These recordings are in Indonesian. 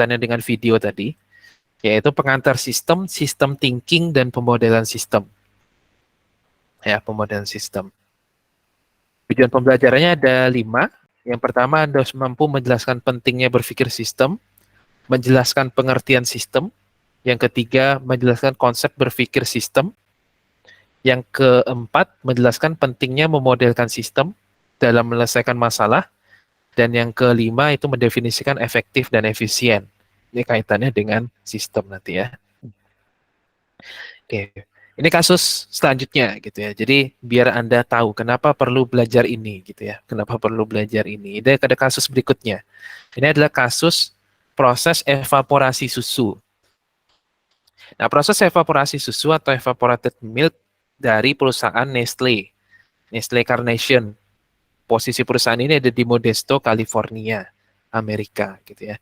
kaitannya dengan video tadi, yaitu pengantar sistem, sistem thinking, dan pemodelan sistem. Ya, pemodelan sistem. Tujuan pembelajarannya ada 5. Yang pertama, Anda harus mampu menjelaskan pentingnya berpikir sistem, menjelaskan pengertian sistem. Yang ketiga, menjelaskan konsep berpikir sistem. Yang keempat, menjelaskan pentingnya memodelkan sistem dalam menyelesaikan masalah. Dan yang kelima, itu mendefinisikan efektif dan efisien. Ini kaitannya dengan sistem nanti ya. Oke, ini kasus selanjutnya gitu ya. Jadi biar Anda tahu kenapa perlu belajar ini gitu ya. Kenapa perlu belajar ini. Ini ada kasus berikutnya. Ini adalah kasus proses evaporasi susu. Nah, proses evaporasi susu atau evaporated milk dari perusahaan Nestle, Nestle Carnation. Posisi perusahaan ini ada di Modesto, California, Amerika gitu ya.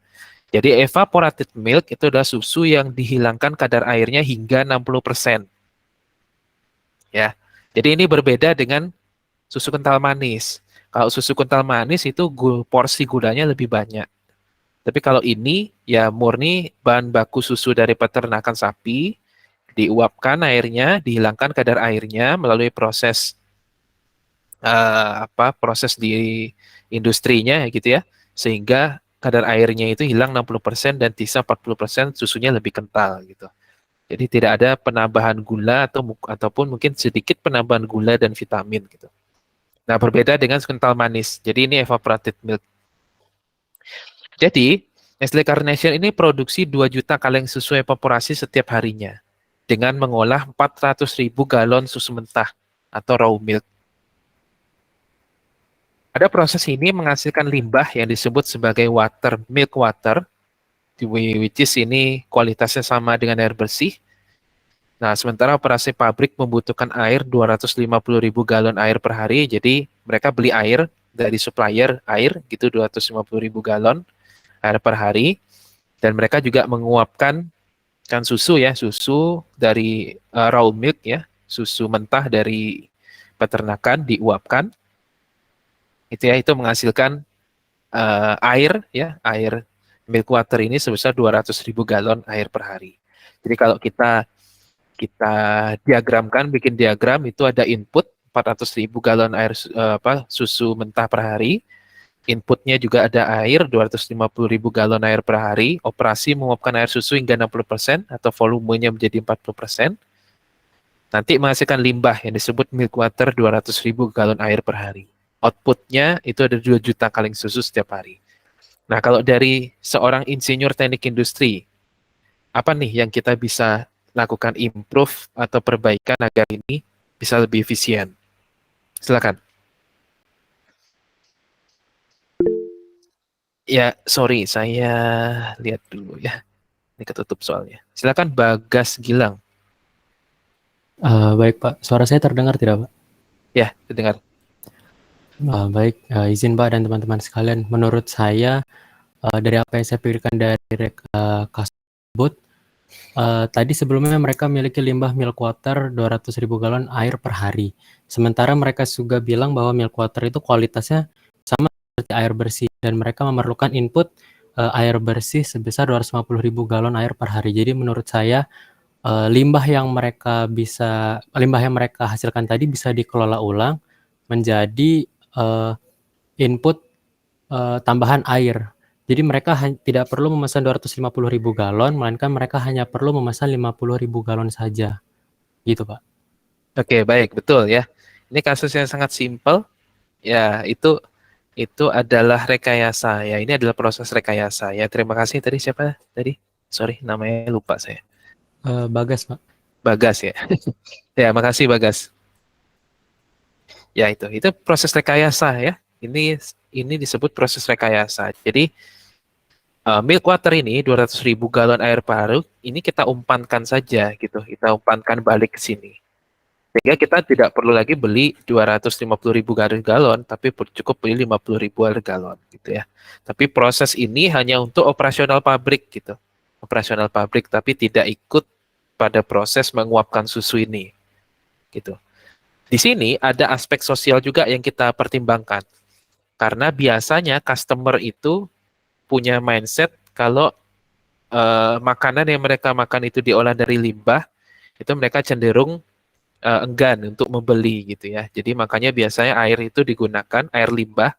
Jadi evaporated milk itu adalah susu yang dihilangkan kadar airnya hingga 60%. Ya. Jadi ini berbeda dengan susu kental manis. Kalau susu kental manis itu porsi gulanya lebih banyak. Tapi kalau ini ya murni bahan baku susu dari peternakan sapi, diuapkan airnya, dihilangkan kadar airnya melalui proses proses di industrinya gitu ya. Sehingga kadar airnya itu hilang 60% dan sisa 40% susunya lebih kental gitu. Jadi tidak ada penambahan gula ataupun mungkin sedikit penambahan gula dan vitamin gitu. Nah, berbeda dengan kental manis. Jadi ini evaporated milk. Jadi, Nestle Carnation ini produksi 2 juta kaleng susu evaporasi setiap harinya dengan mengolah 400.000 galon susu mentah atau raw milk. Pada proses ini menghasilkan limbah yang disebut sebagai milk water, which is ini kualitasnya sama dengan air bersih. Nah, sementara operasi pabrik membutuhkan air 250.000 galon air per hari, jadi mereka beli air dari supplier air, gitu 250.000 galon air per hari, dan mereka juga menguapkan kan susu ya, susu dari raw milk ya, susu mentah dari peternakan diuapkan, itu menghasilkan air ya, air milk water ini sebesar 200.000 galon air per hari. Jadi kalau kita diagramkan, bikin diagram, itu ada input 400.000 galon air susu mentah per hari. Inputnya juga ada air 250.000 galon air per hari. Operasi menguapkan air susu hingga 60% atau volumenya menjadi 40%. Nanti menghasilkan limbah yang disebut milk water 200.000 galon air per hari. Outputnya itu ada 2 juta kaleng susu setiap hari. Nah, kalau dari seorang insinyur teknik industri, apa nih yang kita bisa lakukan improve atau perbaikan agar ini bisa lebih efisien? Silakan. Ya, sorry, saya lihat dulu ya. Ini ketutup soalnya. Silakan Bagas Gilang. Baik Pak, suara saya terdengar tidak Pak? Ya, terdengar. Baik, izin Pak dan teman-teman sekalian, menurut saya dari apa yang saya pikirkan dari kasus tersebut, tadi sebelumnya mereka memiliki limbah milk water 200.000 galon air per hari. Sementara mereka juga bilang bahwa milk water itu kualitasnya sama seperti air bersih dan mereka memerlukan input air bersih sebesar 250.000 galon air per hari. Jadi menurut saya limbah yang mereka hasilkan tadi bisa dikelola ulang menjadi input tambahan air. Jadi mereka tidak perlu memesan 250.000 galon, melainkan mereka hanya perlu memesan 50.000 galon saja. Gitu, Pak. Oke, baik, betul ya. Ini kasus yang sangat simpel. Ya, itu adalah rekayasa. Ya, ini adalah proses rekayasa. Ya, terima kasih tadi siapa tadi? Sorry, namanya lupa saya. Bagas, Pak. Bagas ya. Ya, makasih Bagas. Ya, itu proses rekayasa ya. Ini disebut proses rekayasa. Jadi milk water ini 200.000 galon air baru ini kita umpankan saja gitu. Kita umpankan balik ke sini. Sehingga kita tidak perlu lagi beli 250.000 galon, tapi cukup beli 50.000 galon gitu ya. Tapi proses ini hanya untuk operasional pabrik gitu. Operasional pabrik tapi tidak ikut pada proses menguapkan susu ini gitu. Di sini ada aspek sosial juga yang kita pertimbangkan. Karena biasanya customer itu punya mindset kalau makanan yang mereka makan itu diolah dari limbah, itu mereka cenderung enggan untuk membeli gitu ya. Jadi makanya biasanya air itu digunakan, air limbah,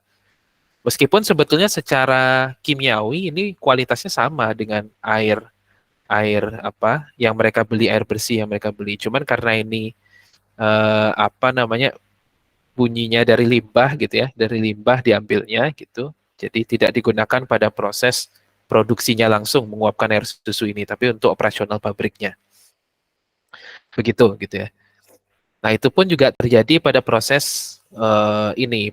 meskipun sebetulnya secara kimiawi ini kualitasnya sama dengan air air apa yang mereka beli, air bersih yang mereka beli. Cuman karena ini apa namanya, bunyinya dari limbah gitu ya, dari limbah diambilnya gitu. Jadi tidak digunakan pada proses produksinya langsung menguapkan air susu ini, tapi untuk operasional pabriknya. Begitu gitu ya. Nah, itu pun juga terjadi pada proses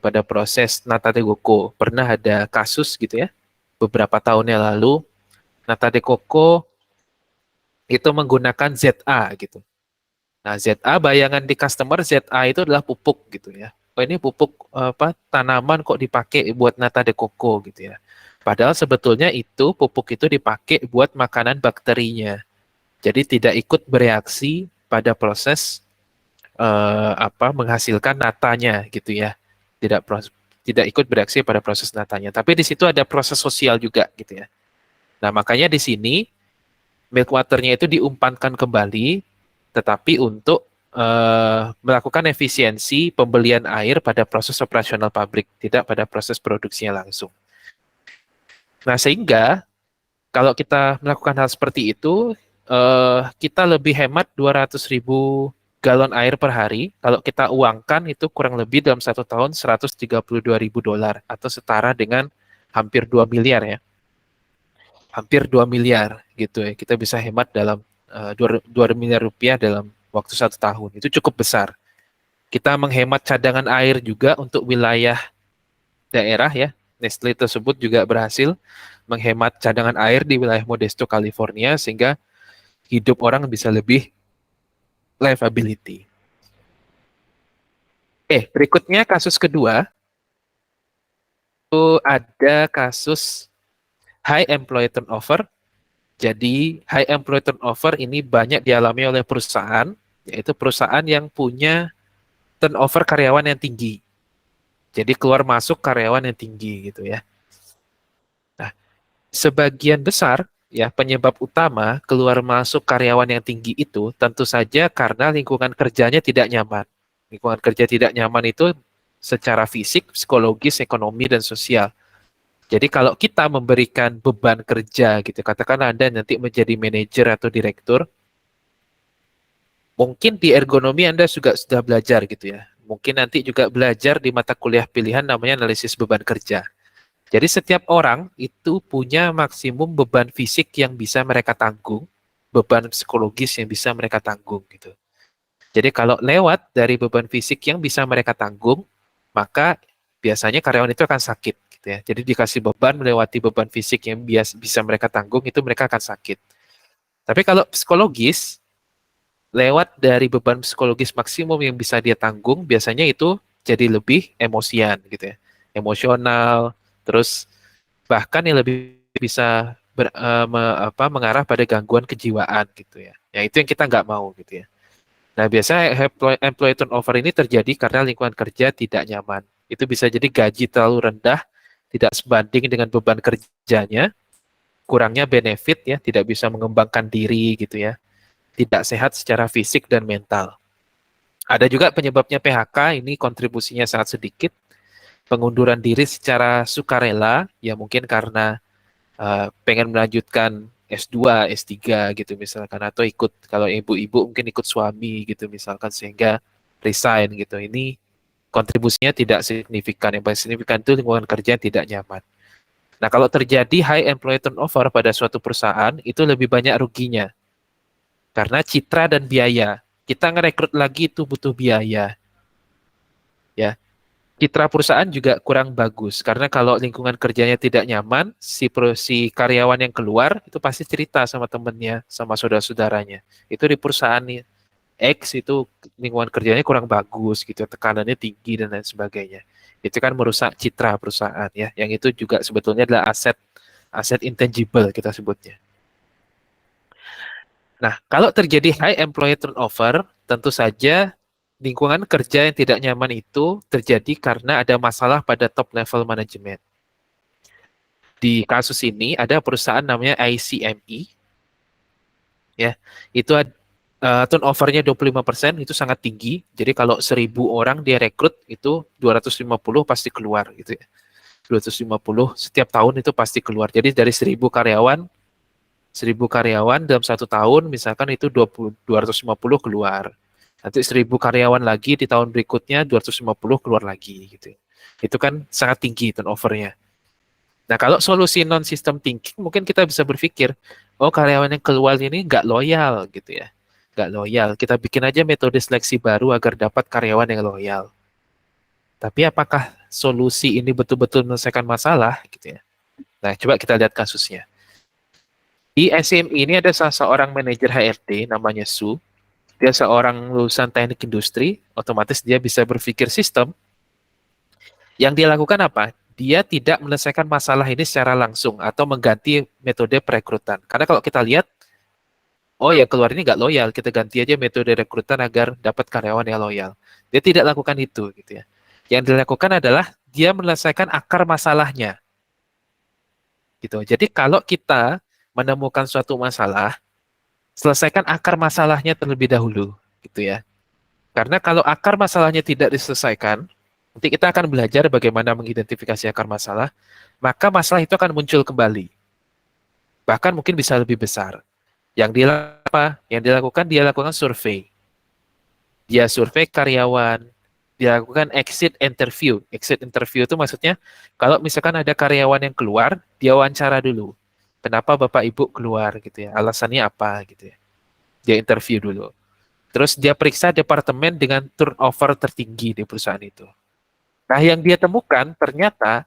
pada proses Nata de Coco. Pernah ada kasus gitu ya, beberapa tahun yang lalu, Nata de Coco itu menggunakan ZA gitu. Nah, ZA bayangan di customer ZA itu adalah pupuk gitu ya. Oh, ini pupuk apa tanaman kok dipakai buat Nata de Coco gitu ya. Padahal sebetulnya itu pupuk itu dipakai buat makanan bakterinya. Jadi tidak ikut bereaksi pada proses menghasilkan natanya gitu ya. Tidak ikut bereaksi pada proses natanya. Tapi di situ ada proses sosial juga gitu ya. Nah, makanya di sini milk waternya itu diumpankan kembali, tetapi untuk melakukan efisiensi pembelian air pada proses operasional pabrik, tidak pada proses produksinya langsung. Nah, sehingga kalau kita melakukan hal seperti itu, kita lebih hemat 200.000 galon air per hari. Kalau kita uangkan itu kurang lebih dalam 1 tahun $132.000 atau setara dengan hampir 2 miliar ya. Hampir 2 miliar gitu ya. Kita bisa hemat dalam 2 miliar rupiah dalam waktu 1 tahun. Itu cukup besar. Kita menghemat cadangan air juga untuk wilayah daerah ya. Nestle tersebut juga berhasil menghemat cadangan air di wilayah Modesto, California, sehingga hidup orang bisa lebih livability. Berikutnya kasus kedua, itu ada kasus high employee turnover. Jadi high employee turnover ini banyak dialami oleh perusahaan, yaitu perusahaan yang punya turnover karyawan yang tinggi. Jadi keluar masuk karyawan yang tinggi gitu ya. Nah, sebagian besar ya penyebab utama keluar masuk karyawan yang tinggi itu tentu saja karena lingkungan kerjanya tidak nyaman. Lingkungan kerja tidak nyaman itu secara fisik, psikologis, ekonomi, dan sosial. Jadi kalau kita memberikan beban kerja gitu, katakan Anda nanti menjadi manajer atau direktur, mungkin di ergonomi Anda juga sudah belajar gitu ya. Mungkin nanti juga belajar di mata kuliah pilihan namanya analisis beban kerja. Jadi setiap orang itu punya maksimum beban fisik yang bisa mereka tanggung, beban psikologis yang bisa mereka tanggung gitu. Jadi kalau lewat dari beban fisik yang bisa mereka tanggung, maka biasanya karyawan itu akan sakit gitu ya. Jadi dikasih beban melewati beban fisik yang bisa mereka tanggung, itu mereka akan sakit. Tapi kalau psikologis, lewat dari beban psikologis maksimum yang bisa dia tanggung, biasanya itu jadi lebih emosian gitu ya. Emosional, terus bahkan yang lebih bisa mengarah pada gangguan kejiwaan gitu ya. Ya itu yang kita nggak mau gitu ya. Nah, biasanya employee turnover ini terjadi karena lingkungan kerja tidak nyaman. Itu bisa jadi gaji terlalu rendah, tidak sebanding dengan beban kerjanya, kurangnya benefit ya, tidak bisa mengembangkan diri gitu ya, tidak sehat secara fisik dan mental. Ada juga penyebabnya PHK, ini kontribusinya sangat sedikit, pengunduran diri secara sukarela, ya mungkin karena pengen melanjutkan S2, S3 gitu misalkan, atau ikut, kalau ibu-ibu mungkin ikut suami gitu misalkan, sehingga resign gitu. Ini kontribusinya tidak signifikan. Yang paling signifikan itu lingkungan kerja yang tidak nyaman. Nah, kalau terjadi high employee turnover pada suatu perusahaan, itu lebih banyak ruginya. Karena citra dan biaya. Kita ngerekrut lagi itu butuh biaya. Ya, citra perusahaan juga kurang bagus karena kalau lingkungan kerjanya tidak nyaman, si karyawan yang keluar itu pasti cerita sama temennya, sama saudara-saudaranya. Itu di perusahaan nih X itu lingkungan kerjanya kurang bagus gitu, tekanannya tinggi dan lain sebagainya. Itu kan merusak citra perusahaan ya. Yang itu juga sebetulnya adalah aset aset intangible kita sebutnya. Nah, kalau terjadi high employee turnover, tentu saja lingkungan kerja yang tidak nyaman itu terjadi karena ada masalah pada top level manajemen. Di kasus ini ada perusahaan namanya ICME, ya, itu turnovernya 25%, itu sangat tinggi. Jadi kalau 1.000 orang dia rekrut, itu 250 pasti keluar gitu ya. 250 setiap tahun itu pasti keluar. Jadi dari 1.000 karyawan dalam 1 tahun, misalkan itu 250 keluar. Nanti 1.000 karyawan lagi di tahun berikutnya 250 keluar lagi gitu. Itu kan sangat tinggi turnovernya. Nah, kalau solusi non-system thinking, mungkin kita bisa berpikir, oh karyawan yang keluar ini nggak loyal gitu ya. Nggak loyal. Kita bikin aja metode seleksi baru agar dapat karyawan yang loyal. Tapi apakah solusi ini betul-betul menyelesaikan masalah gitu ya? Nah, coba kita lihat kasusnya. Di SMI ini ada salah seorang manajer HRD namanya Su. Dia seorang lulusan teknik industri, otomatis dia bisa berpikir sistem. Yang dia lakukan apa? Dia tidak menyelesaikan masalah ini secara langsung atau mengganti metode perekrutan. Karena kalau kita lihat, oh ya keluar ini nggak loyal, kita ganti aja metode rekrutan agar dapat karyawan yang loyal. Dia tidak lakukan itu, gitu ya. Yang dilakukan adalah dia menyelesaikan akar masalahnya, gitu. Jadi kalau kita menemukan suatu masalah, selesaikan akar masalahnya terlebih dahulu, gitu ya. Karena kalau akar masalahnya tidak diselesaikan, nanti kita akan belajar bagaimana mengidentifikasi akar masalah, maka masalah itu akan muncul kembali. Bahkan mungkin bisa lebih besar. Yang dia apa? Yang dilakukan, dia lakukan survei. Dia survei karyawan, dia lakukan exit interview. Exit interview itu maksudnya, kalau misalkan ada karyawan yang keluar, dia wawancara dulu. Kenapa Bapak Ibu keluar gitu ya? Alasannya apa gitu ya? Dia interview dulu. Terus dia periksa departemen dengan turnover tertinggi di perusahaan itu. Nah, yang dia temukan ternyata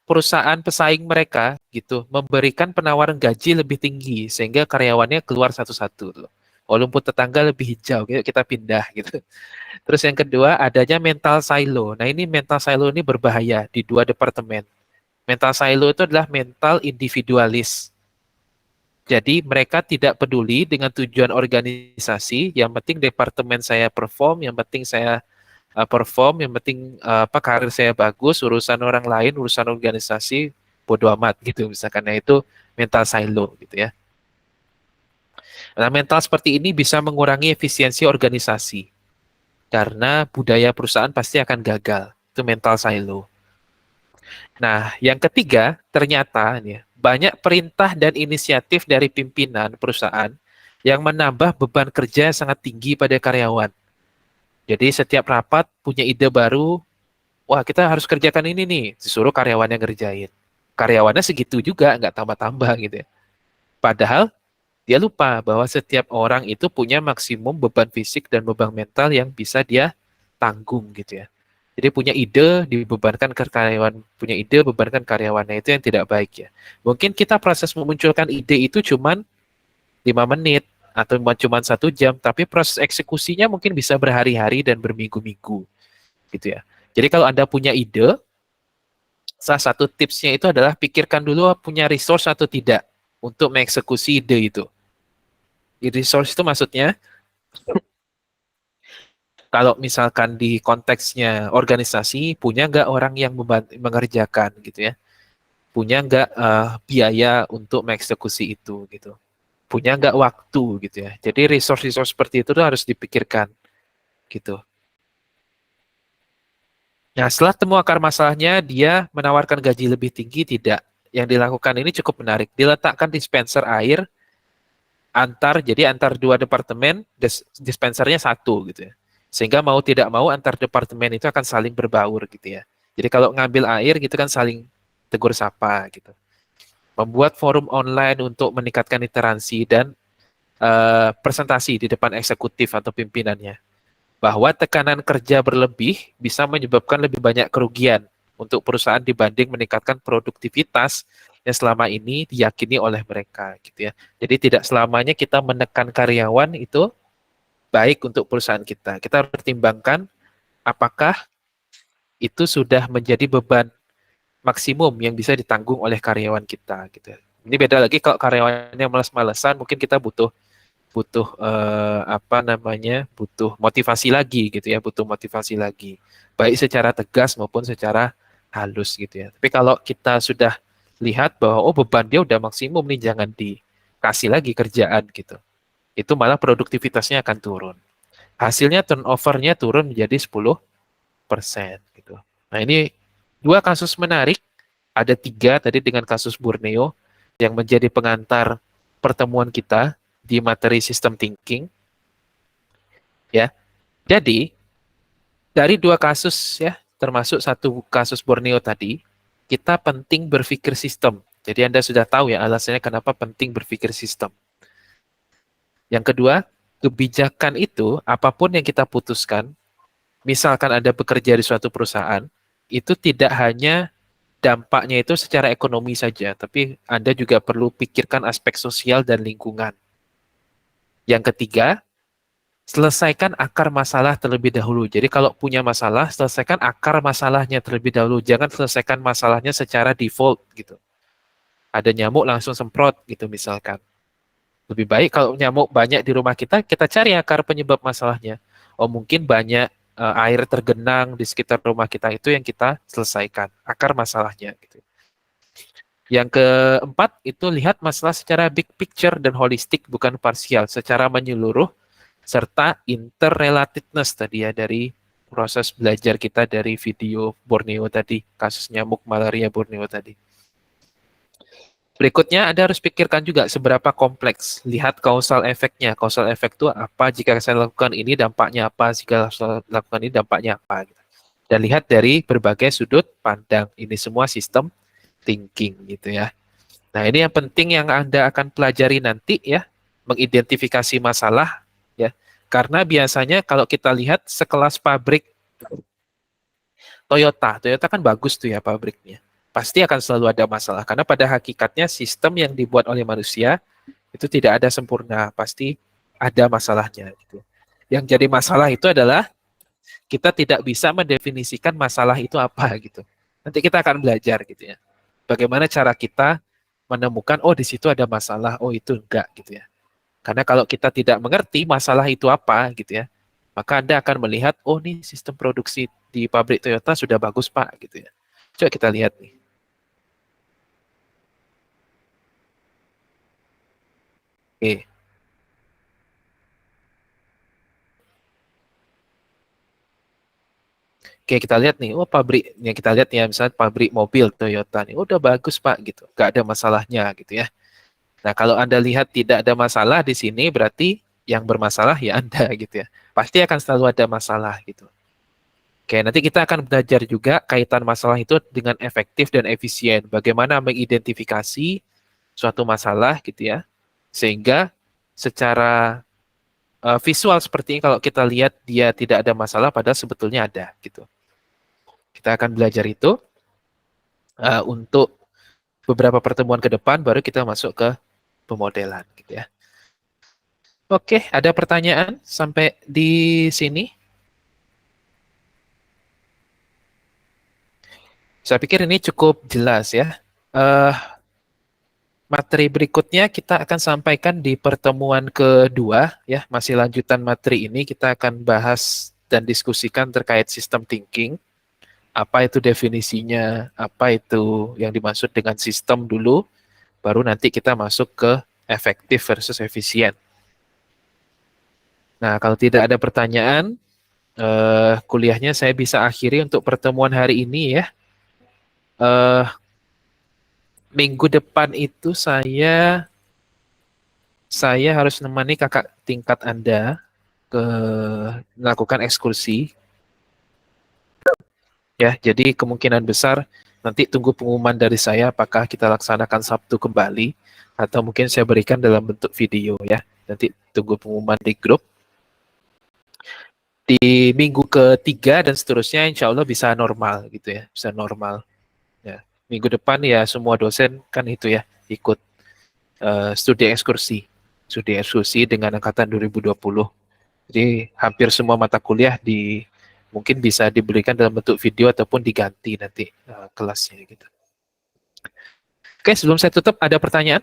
perusahaan pesaing mereka gitu memberikan penawaran gaji lebih tinggi sehingga karyawannya keluar satu-satu. Oh, rumput tetangga lebih hijau, gitu, kita pindah gitu. Terus yang kedua adanya mental silo. Nah, ini mental silo ini berbahaya di dua departemen. Mental silo itu adalah mental individualis. Jadi mereka tidak peduli dengan tujuan organisasi, yang penting departemen saya perform, yang penting saya perform, yang penting apa karir saya bagus, urusan orang lain, urusan organisasi bodo amat gitu misalkan. Nah, itu mental silo gitu ya. Nah, mental seperti ini bisa mengurangi efisiensi organisasi karena budaya perusahaan pasti akan gagal. Itu mental silo. Nah, yang ketiga, ternyata nih, banyak perintah dan inisiatif dari pimpinan perusahaan yang menambah beban kerja yang sangat tinggi pada karyawan. Jadi setiap rapat punya ide baru, wah kita harus kerjakan ini nih, disuruh karyawannya ngerjain. Karyawannya segitu juga, nggak tambah-tambah gitu ya. Padahal dia lupa bahwa setiap orang itu punya maksimum beban fisik dan beban mental yang bisa dia tanggung gitu ya. Jadi punya ide, dibebankan ke karyawan, punya ide, bebankan karyawannya, itu yang tidak baik ya. Mungkin kita proses memunculkan ide itu cuman 5 menit atau cuma 1 jam, tapi proses eksekusinya mungkin bisa berhari-hari dan berminggu-minggu gitu ya. Jadi kalau Anda punya ide, salah satu tipsnya itu adalah pikirkan dulu punya resource atau tidak untuk mengeksekusi ide itu. Resource itu maksudnya kalau misalkan di konteksnya organisasi, punya nggak orang yang mengerjakan gitu ya? Punya nggak biaya untuk mengeksekusi itu gitu? Punya nggak waktu gitu ya? Jadi resource-resource seperti itu tuh harus dipikirkan gitu. Nah, setelah temu akar masalahnya, dia menawarkan gaji lebih tinggi, tidak. Yang dilakukan ini cukup menarik. Diletakkan dispenser air jadi antar dua departemen, dispensernya satu gitu ya. Sehingga mau tidak mau antar departemen itu akan saling berbaur gitu ya. Jadi kalau ngambil air gitu kan saling tegur sapa gitu. Membuat forum online untuk meningkatkan literansi dan presentasi di depan eksekutif atau pimpinannya. Bahwa tekanan kerja berlebih bisa menyebabkan lebih banyak kerugian untuk perusahaan dibanding meningkatkan produktivitas yang selama ini diyakini oleh mereka gitu ya. Jadi tidak selamanya kita menekan karyawan itu baik untuk perusahaan kita. Kita harus pertimbangkan apakah itu sudah menjadi beban maksimum yang bisa ditanggung oleh karyawan kita gitu. Ini beda lagi kalau karyawannya malas-malesan, mungkin kita butuh butuh apa namanya? Butuh motivasi lagi gitu ya, butuh motivasi lagi. Baik secara tegas maupun secara halus gitu ya. Tapi kalau kita sudah lihat bahwa oh beban dia udah maksimum nih, jangan dikasih lagi kerjaan gitu. Itu malah produktivitasnya akan turun. Hasilnya turnover-nya turun menjadi 10% gitu. Nah ini dua kasus menarik, ada tiga tadi dengan kasus Borneo yang menjadi pengantar pertemuan kita di materi sistem thinking ya. Jadi dari dua kasus ya, termasuk satu kasus Borneo tadi, kita penting berpikir sistem. Jadi Anda sudah tahu ya alasannya kenapa penting berpikir sistem. Yang kedua, kebijakan itu apapun yang kita putuskan, misalkan Anda bekerja di suatu perusahaan, itu tidak hanya dampaknya itu secara ekonomi saja, tapi Anda juga perlu pikirkan aspek sosial dan lingkungan. Yang ketiga, selesaikan akar masalah terlebih dahulu. Jadi kalau punya masalah, selesaikan akar masalahnya terlebih dahulu. Jangan selesaikan masalahnya secara default gitu. Ada nyamuk langsung semprot gitu misalkan. Lebih baik kalau nyamuk banyak di rumah kita, kita cari akar penyebab masalahnya. Oh mungkin banyak air tergenang di sekitar rumah kita, itu yang kita selesaikan, akar masalahnya gitu. Yang keempat itu lihat masalah secara big picture dan holistik, bukan parsial, secara menyeluruh, serta interrelatedness tadi ya dari proses belajar kita dari video Borneo tadi, kasus nyamuk malaria Borneo tadi. Berikutnya, Anda harus pikirkan juga seberapa kompleks. Lihat causal efeknya. Causal efek itu apa, jika saya lakukan ini dampaknya apa, jika saya lakukan ini dampaknya apa. Gitu. Dan lihat dari berbagai sudut pandang. Ini semua sistem thinking gitu ya. Nah ini yang penting yang Anda akan pelajari nanti ya, mengidentifikasi masalah ya. Karena biasanya kalau kita lihat sekelas pabrik Toyota kan bagus tuh ya pabriknya. Pasti akan selalu ada masalah karena pada hakikatnya sistem yang dibuat oleh manusia itu tidak ada sempurna, pasti ada masalahnya gitu. Yang jadi masalah itu adalah kita tidak bisa mendefinisikan masalah itu apa gitu. Nanti kita akan belajar gitu ya. Bagaimana cara kita menemukan oh di situ ada masalah, oh itu enggak gitu ya. Karena kalau kita tidak mengerti masalah itu apa gitu ya, maka Anda akan melihat oh nih sistem produksi di pabrik Toyota sudah bagus Pak gitu ya. Coba kita lihat nih. Oke. Oke, kita lihat nih, oh pabrik yang kita lihat ya, misalnya pabrik mobil Toyota nih, oh, udah bagus Pak gitu, nggak ada masalahnya gitu ya. Nah kalau Anda lihat tidak ada masalah di sini, berarti yang bermasalah ya Anda gitu ya. Pasti akan selalu ada masalah gitu. Oke, nanti kita akan belajar juga kaitan masalah itu dengan efektif dan efisien. Bagaimana mengidentifikasi suatu masalah gitu ya, sehingga secara visual seperti ini kalau kita lihat dia tidak ada masalah, padahal sebetulnya ada gitu. Kita akan belajar itu untuk beberapa pertemuan ke depan, baru kita masuk ke pemodelan gitu ya. Oke, ada pertanyaan sampai di sini? Saya pikir ini cukup jelas ya. Eh, materi berikutnya kita akan sampaikan di pertemuan kedua ya, masih lanjutan materi ini kita akan bahas dan diskusikan terkait sistem thinking. Apa itu definisinya, apa itu yang dimaksud dengan sistem dulu, baru nanti kita masuk ke efektif versus efisien. Nah, kalau tidak ada pertanyaan, kuliahnya saya bisa akhiri untuk pertemuan hari ini ya. Eh, minggu depan itu saya harus nemani kakak tingkat Anda ke melakukan ekskursi ya. Jadi kemungkinan besar nanti tunggu pengumuman dari saya apakah kita laksanakan Sabtu kembali atau mungkin saya berikan dalam bentuk video ya. Nanti tunggu pengumuman di grup. Di minggu ketiga dan seterusnya insya Allah bisa normal gitu ya, bisa normal. Ya. Minggu depan ya semua dosen kan itu ya ikut studi ekskursi dengan angkatan 2020. Jadi hampir semua mata kuliah mungkin bisa diberikan dalam bentuk video ataupun diganti nanti kelasnya gitu. Oke, sebelum saya tutup ada pertanyaan?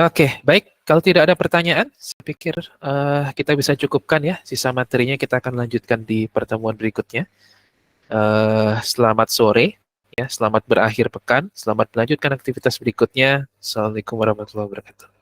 Oke, baik. Kalau tidak ada pertanyaan, saya pikir kita bisa cukupkan ya. Sisa materinya kita akan lanjutkan di pertemuan berikutnya. Selamat sore, ya. Selamat berakhir pekan. Selamat melanjutkan aktivitas berikutnya. Assalamualaikum warahmatullahi wabarakatuh.